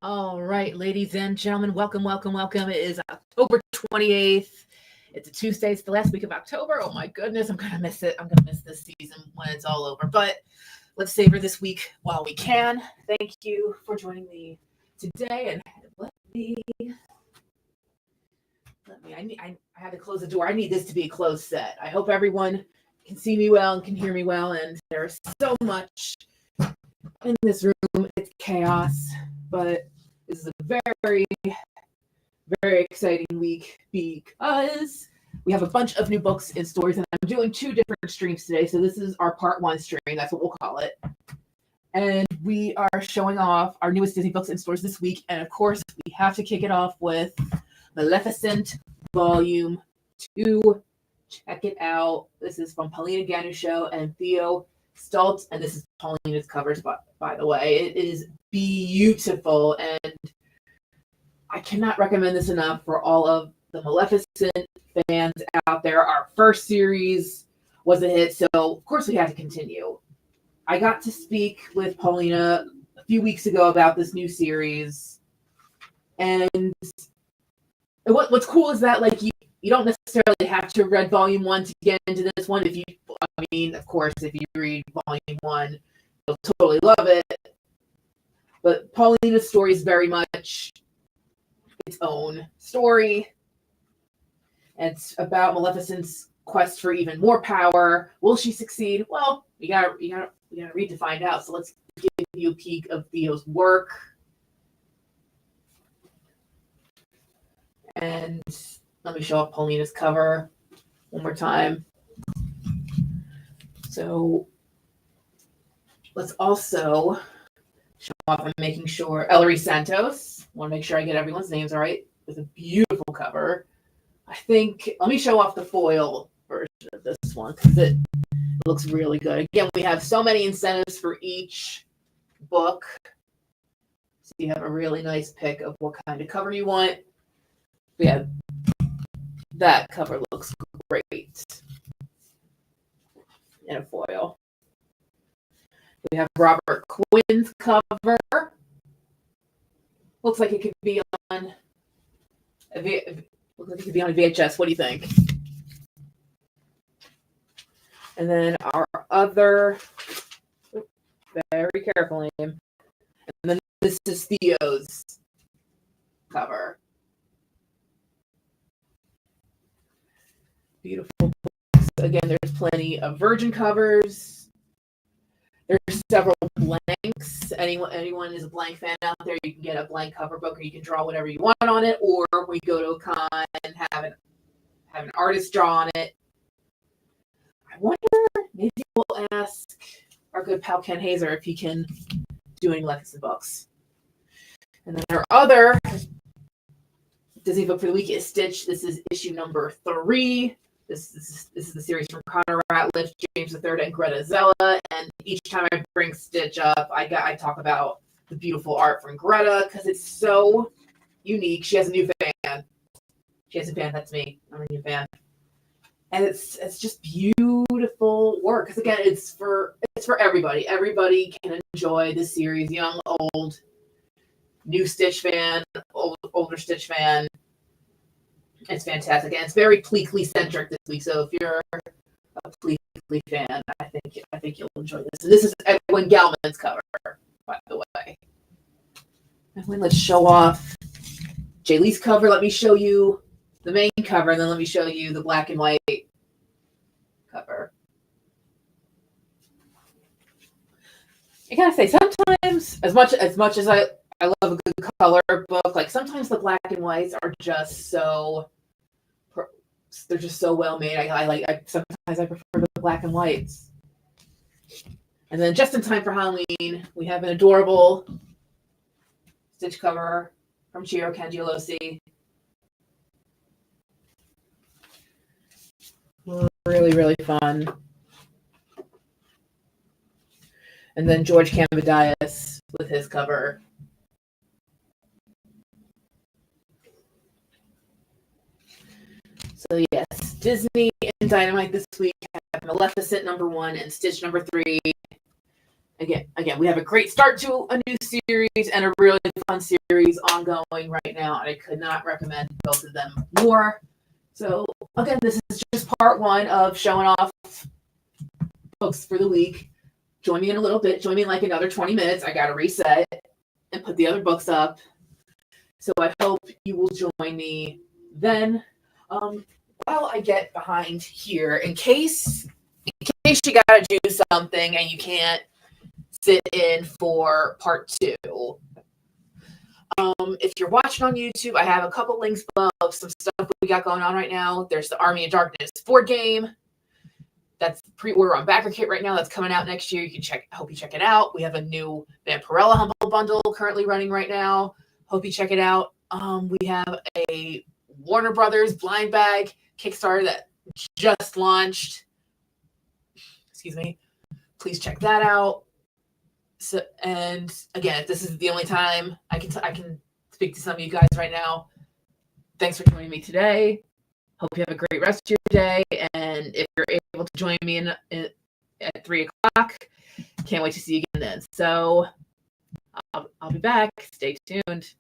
All right, ladies and gentlemen, welcome, welcome, welcome. It is October 28th. It's a Tuesday. It's the last week of October. Oh my goodness, I'm going to miss it. I'm going to miss this season when it's all over. But let's savor this week while we can. Thank you for joining me today. And I had to close the door. I need this to be a closed set. I hope everyone can see me well and can hear me well. And there's so much in this room. It's chaos, but this is a very, very exciting week because we have a bunch of new books and stories, and I'm doing two different streams today. So this is our part one stream. That's what we'll call it. And we are showing off our newest Disney books and stories this week. And of course, we have to kick it off with Maleficent Volume 2. Check it out. This is from Paulina Ganucheau and Theo Stultz, and this is Paulina's covers, by the way. It is beautiful, and I cannot recommend this enough for all of the Maleficent fans out there. Our first series was a hit, so of course we had to continue. I got to speak with Paulina a few weeks ago about this new series, and what's cool is that you don't necessarily have to have read Volume 1 to get into this one. Of course, if you read Volume 1, you'll totally love it. But Paulina's story is very much its own story. It's about Maleficent's quest for even more power. Will she succeed? Well, we gotta read to find out. So let's give you a peek of Theo's work. And let me show off Paulina's cover one more time. So let's also show off, I'm making sure, Ellery Santos. I want to make sure I get everyone's names all right. With a beautiful cover. Let me show off the foil version of this one because it looks really good. Again, we have so many incentives for each book. So you have a really nice pick of what kind of cover you want. Yeah, that cover looks great in a foil. We have Robert Quinn's cover. Looks like it could be on VHS. What do you think? And then our other, very carefully, and then this is Theo's cover. Beautiful books. Again, there's plenty of virgin covers. There's several blanks. Anyone is a blank fan out there, you can get a blank cover book, or you can draw whatever you want on it, or we go to a con and have an artist draw on it. I wonder, maybe we'll ask our good pal Ken Hazer if he can do any Maleficent books. And then our other Disney book for the week is Stitch. This is issue number 3. This is the series from Connor Ratliff, James III, and Greta Zella. And each time I bring Stitch up, I talk about the beautiful art from Greta because it's so unique. She has a new fan. That's me. I'm a new fan. And it's just beautiful work. Because again, it's for everybody. Everybody can enjoy this series. Young, old, new Stitch fan, older Stitch fan. It's fantastic, and it's very Pleakley centric this week. So if you're a Pleakley fan, I think you'll enjoy this. And this is Edwin Galman's cover, by the way. Edwin, let's show off Jay Lee's cover. Let me show you the main cover, and then let me show you the black and white cover. I gotta say, sometimes, as much as I love a good color book, sometimes the black and whites are just they're just so well made. Sometimes I prefer the black and whites. And then just in time for Halloween, we have an adorable Stitch cover from Chiro Cangialosi. Really, really fun. And then George Kambadias with his cover. So yes, Disney and Dynamite this week have Maleficent number 1 and Stitch number 3. again, we have a great start to a new series and a really fun series ongoing right now, and I could not recommend both of them more. So again, this is just part one of showing off books for the week. Join me in a little bit. Join me in like another 20 minutes. I got to reset and put the other books up. So I hope you will join me then. While I get behind here, in case you got to do something and you can't sit in for part two. If you're watching on YouTube, I have a couple links below of some stuff we got going on right now. There's the Army of Darkness board game. That's pre-order on Backer Kit right now. That's coming out next year. You can check. Hope you check it out. We have a new Vampirella Humble Bundle currently running right now. Hope you check it out. We have a Warner Brothers blind bag Kickstarter that just launched. Excuse me. Please check that out. So, and again, if this is the only time I can speak to some of you guys right now, thanks for joining me today. Hope you have a great rest of your day. And if you're able to join me at 3 o'clock, can't wait to see you again then. So I'll be back. Stay tuned.